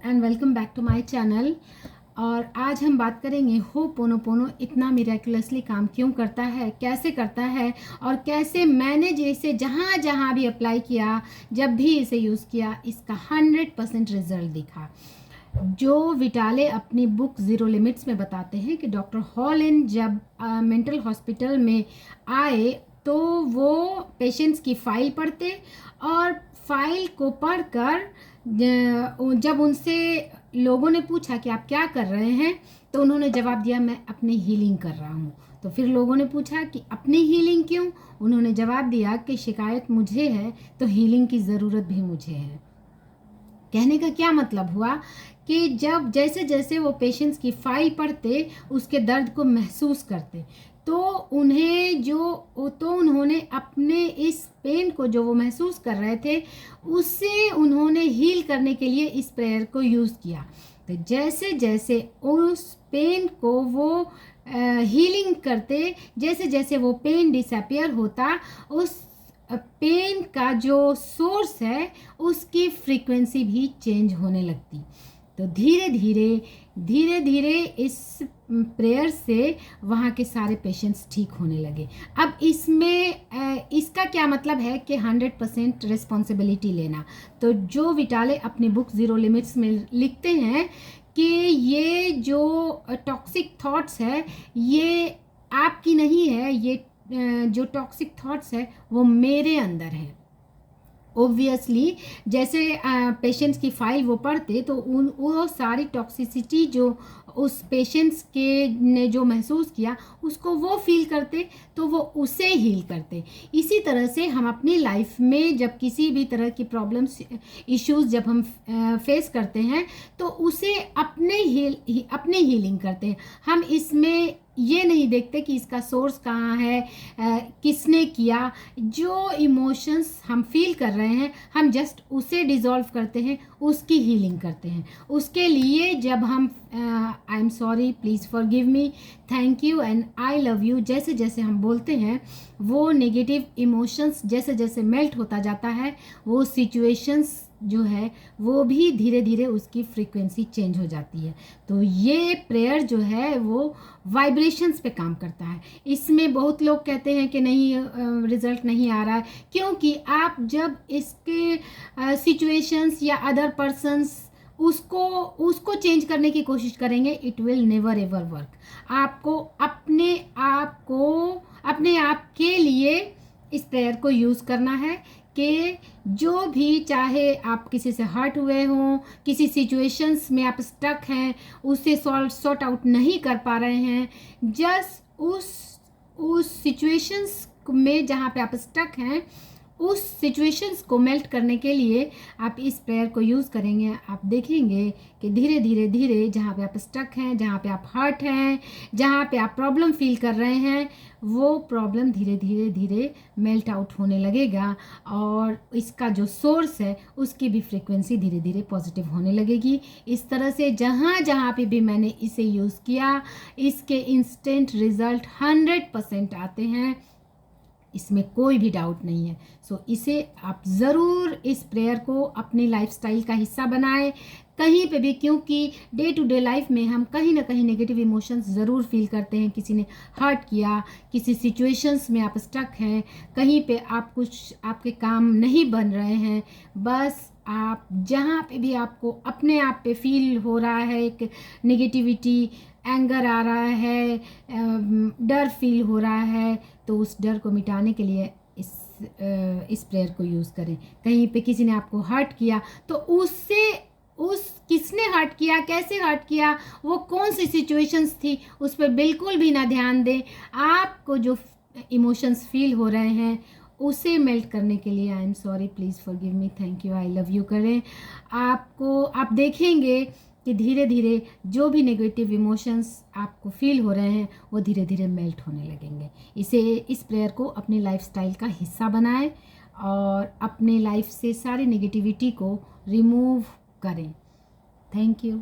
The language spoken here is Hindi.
And welcome back to my channel. और आज हम बात करेंगे होपोनोपोनो इतना मिरेकुलसली काम क्यों करता है, कैसे करता है और कैसे मैंने जैसे जहाँ जहाँ भी अप्लाई किया, जब भी इसे यूज़ किया, इसका 100% रिजल्ट दिखा। जो विटाले अपनी बुक ज़ीरो लिमिट्स में बताते हैं कि डॉक्टर हॉलिन जब मेंटल हॉस्पिटल में आए तो वो पेशेंट्स की फ़ाइल पढ़ते और फाइल को पढ़कर जब उनसे लोगों ने पूछा कि आप क्या कर रहे हैं, तो उन्होंने जवाब दिया मैं अपनी हीलिंग कर रहा हूँ। तो फिर लोगों ने पूछा कि अपनी हीलिंग क्यों? उन्होंने जवाब दिया कि शिकायत मुझे है तो हीलिंग की ज़रूरत भी मुझे है। कहने का क्या मतलब हुआ कि जब जैसे जैसे वो पेशेंट्स की फाइल पढ़ते, उसके दर्द को महसूस करते, तो उन्होंने अपने इस पेन को जो वो महसूस कर रहे थे, उससे उन्होंने हील करने के लिए इस प्रेयर को यूज़ किया। तो जैसे जैसे उस पेन को वो हीलिंग करते, जैसे जैसे वो पेन डिसअपियर होता, उस पेन का जो सोर्स है उसकी फ्रीक्वेंसी भी चेंज होने लगती। तो धीरे धीरे इस प्रेयर से वहाँ के सारे पेशेंट्स ठीक होने लगे। अब इसमें इसका क्या मतलब है कि 100% रिस्पॉन्सिबिलिटी लेना। तो जो विटाले अपनी बुक ज़ीरो लिमिट्स में लिखते हैं कि ये जो टॉक्सिक थॉट्स है ये आपकी नहीं है, ये जो टॉक्सिक थॉट्स है वो मेरे अंदर है। ओब्वियसली जैसे पेशेंट्स की फाइल वो पढ़ते तो वो सारी टॉक्सिसिटी जो उस पेशेंट्स के ने जो महसूस किया उसको वो फील करते, तो वो उसे हील करते। इसी तरह से हम अपनी लाइफ में जब किसी भी तरह की प्रॉब्लम्स इश्यूज जब हम फेस करते हैं तो उसे अपने हीलिंग करते हैं। हम इसमें ये नहीं देखते कि इसका सोर्स कहाँ है, किसने किया। जो इमोशंस हम फील कर रहे हैं हम जस्ट उसे डिज़ोल्व करते हैं, उसकी हीलिंग करते हैं। उसके लिए जब हम I am sorry, please forgive me, thank you and I love you जैसे जैसे हम बोलते हैं, वो नेगेटिव इमोशंस जैसे जैसे मेल्ट होता जाता है, वो सिचुएशंस जो है वो भी धीरे धीरे उसकी फ्रीक्वेंसी चेंज हो जाती है। तो ये प्रेयर जो है वो वाइब्रेशंस पे काम करता है। इसमें बहुत लोग कहते हैं कि नहीं रिज़ल्ट नहीं आ रहा है, क्योंकि आप जब इसके सिचुएशंस या अदर पर्सन्स उसको चेंज करने की कोशिश करेंगे, it will never ever work. आपको अपने आप के लिए इस प्रेयर को यूज़ करना है कि जो भी, चाहे आप किसी से हर्ट हुए हों, किसी सिचुएशंस में आप स्टक हैं, उसे सॉर्ट आउट नहीं कर पा रहे हैं, जस्ट उस सिचुएशंस में जहाँ पे आप स्टक हैं, उस सिचुएशंस को मेल्ट करने के लिए आप इस प्रेयर को यूज़ करेंगे। आप देखेंगे कि धीरे धीरे धीरे जहाँ पे आप स्टक हैं, जहाँ पे आप हर्ट हैं, जहाँ पे आप प्रॉब्लम फील कर रहे हैं, वो प्रॉब्लम धीरे धीरे धीरे मेल्ट आउट होने लगेगा और इसका जो सोर्स है उसकी भी फ्रीक्वेंसी धीरे धीरे पॉजिटिव होने लगेगी। इस तरह से जहाँ जहाँ पे भी मैंने इसे यूज़ किया, इसके इंस्टेंट रिज़ल्ट 100% आते हैं, इसमें कोई भी डाउट नहीं है। सो इसे आप ज़रूर इस प्रेयर को अपनी लाइफस्टाइल का हिस्सा बनाएं कहीं पे भी, क्योंकि डे टू डे लाइफ में हम कहीं ना कहीं नेगेटिव इमोशंस ज़रूर फील करते हैं। किसी ने हर्ट किया, किसी सिचुएशंस में आप स्टक हैं, कहीं पे आपके काम नहीं बन रहे हैं, बस आप जहाँ पे भी आपको अपने आप पे फील हो रहा है, एक नेगेटिविटी, एंगर आ रहा है, डर फील हो रहा है, तो उस डर को मिटाने के लिए इस प्रेयर को यूज़ करें। कहीं पे किसी ने आपको हर्ट किया तो किसने हर्ट किया, कैसे हर्ट किया, वो कौन सी सिचुएशंस थी, उस पर बिल्कुल भी ना ध्यान दें। आपको जो इमोशंस फील हो रहे हैं उसे मेल्ट करने के लिए I am sorry, please forgive me, thank you, I love you करें। आप देखेंगे कि धीरे धीरे जो भी नेगेटिव इमोशंस आपको फील हो रहे हैं वो धीरे धीरे मेल्ट होने लगेंगे। इस प्रेयर को अपनी लाइफस्टाइल का हिस्सा बनाएं और अपने लाइफ से सारी नेगेटिविटी को रिमूव करें। Thank you.